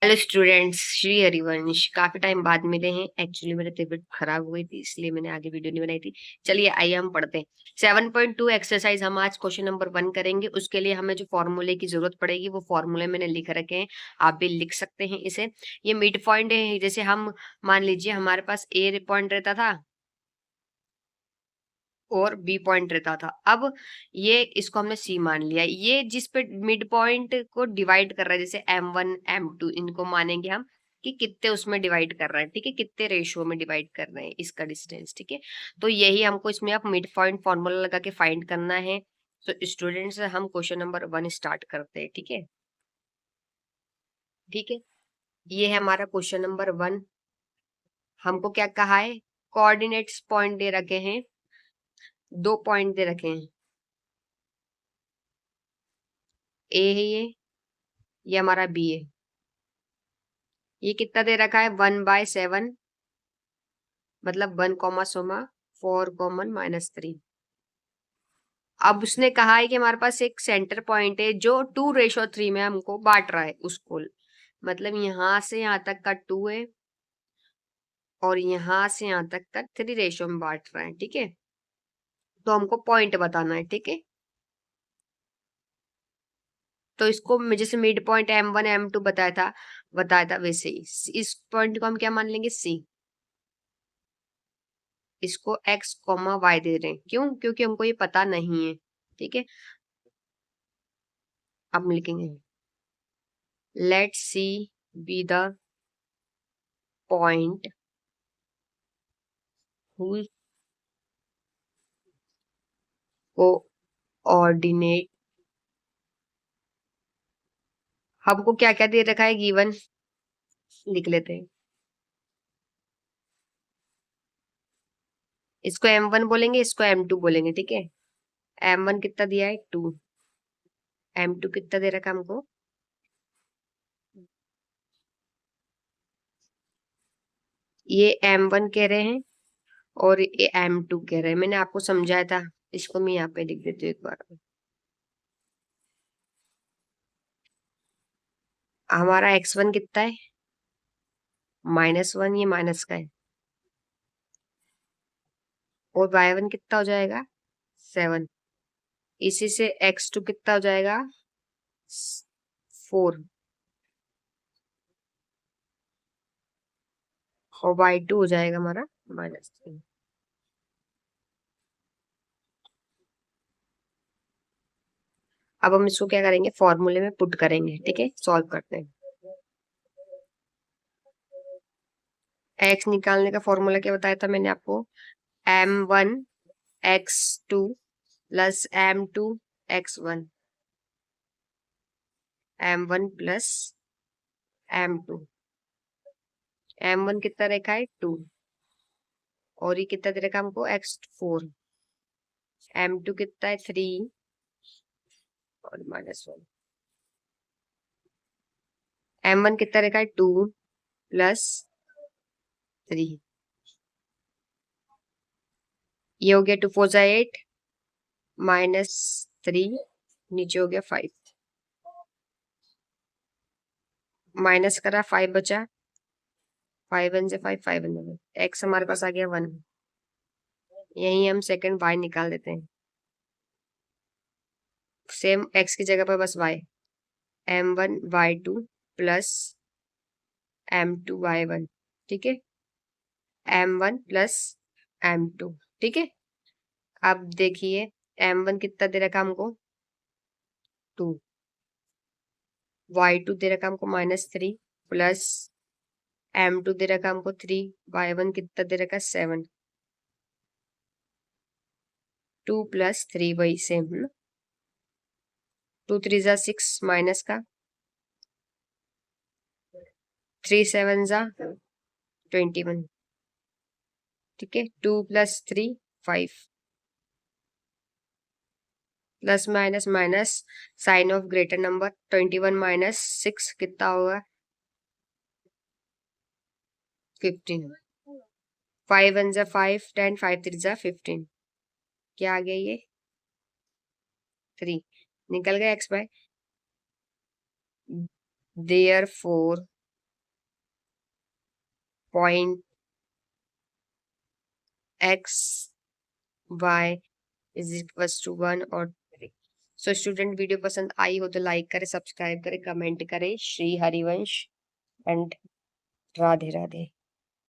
Hello students, Shri Harivansh. काफी time बाद मिले हैं। एक्चुअली मेरी तबीयत खराब हो गई थी, इसलिए मैंने आगे वीडियो नहीं बनाई थी। चलिए आइए हम पढ़ते हैं। 7.2 एक्सरसाइज हम आज क्वेश्चन नंबर 1 करेंगे। उसके लिए हमें जो फॉर्मूले की जरूरत पड़ेगी वो फॉर्मूले मैंने लिख रखे हैं, आप भी लिख सकते हैं इसे। ये मिड पॉइंट है। जैसे हम मान लीजिए हमारे पास ए पॉइंट रहता था और बी पॉइंट रहता था। अब ये इसको हमने सी मान लिया। ये जिस पे मिड पॉइंट को डिवाइड कर रहा है, जैसे M1 M2, इनको मानेंगे हम कि कितने उसमें डिवाइड कर रहा है। ठीक है, कितने रेशियो में डिवाइड कर रहे हैं इसका डिस्टेंस। ठीक है, तो यही हमको इसमें अब मिड पॉइंट फॉर्मूला लगा के फाइंड करना है। तो स्टूडेंट्स, हम क्वेश्चन नंबर 1 स्टार्ट करते हैं। ठीक है, ठीक है, ये है हमारा क्वेश्चन नंबर 1। हमको क्या कहा है, कोऑर्डिनेट्स पॉइंट दे रखे हैं, 2 पॉइंट दे रखे हैं। ए है ये हमारा बी है। ये कितना दे रखा है, 1/7, मतलब 1, 4, -3। अब उसने कहा है कि हमारे पास एक सेंटर पॉइंट है जो 2:3 में हमको बांट रहा है उसको। मतलब यहां से यहां तक का 2 है और यहां से यहां तक का 3 रेशियो में बांट रहा है। ठीक है, तो हमको पॉइंट बताना है। ठीक है, तो इसको जैसे मिड पॉइंट M1 M2 बताया था वैसे ही इस पॉइंट को हम क्या मान लेंगे, सी। इसको x, y दे रहे हैं, क्यों? क्योंकि हमको ये पता नहीं है। ठीक है, अब हम लिखेंगे let C be the point whose coordinate, हमको क्या क्या दे रखा है, गिवन, लिख लेते हैं। इसको M1 बोलेंगे, इसको M2 बोलेंगे। ठीक है, M1 कितना दिया है, 2। M2 कितना दे रखा है हमको, ये M1 कह रहे हैं और ये M2 कह रहे हैं। मैंने आपको समझाया था, इसको मैं यहाँ पे लिख देती हूँ एक बार। हमारा x1 कितना है, -1, ये माइनस का है। और y1 कितना हो जाएगा, 7। इसी से x2 कितना हो जाएगा, 4। और y2 हो जाएगा हमारा -3। अब हम इसको क्या करेंगे, फॉर्मूले में पुट करेंगे। ठीक है, सॉल्व करते हैं। x निकालने का फॉर्मूला क्या बताया था मैंने आपको, M1 x2 + M2 x1, M1 + M2। M1 कितना रखा है, 2, और ये कितना दे रखा है हमको, x4। M2 कितना है, 3 और -1। M1 कितना रखा है, 2 + 3। ये हो गया 2 4 जा 8, -3, नीचे हो गया 5, माइनस करा 5 बचा, 5 1 से 5, 5 1 x हमारे पास आ गया 1। यही हम सेकंड y निकाल देते हैं। सेम x की जगह पर बस y, M1 y2 + M2 y1। ठीक है, M1 + M2। ठीक है, अब देखिए M1 कितना दे रखा हमको, 2। y2 दे रखा हमको -3 + M2 दे रखा हमको 3। y1 कितना दे रखा, 7। 2 + 3 वही सेम है ना, 2 3 जा 6, माइनस का 3 7 जा 21। ठीक है, 2 + 3 5, plus minus minus, sign of greater number. 21 - 6 कितना होगा, 15। 5 1 जा 5 10, 5 3 जा 15। क्या आ गया ये, 3। निकल गया x by, therefore point X Y is equals to 1 और 3। सो स्टूडेंट, वीडियो पसंद आई हो तो लाइक करें, सब्सक्राइब करें, कमेंट करें। श्री हरिवंश एंड राधे राधे।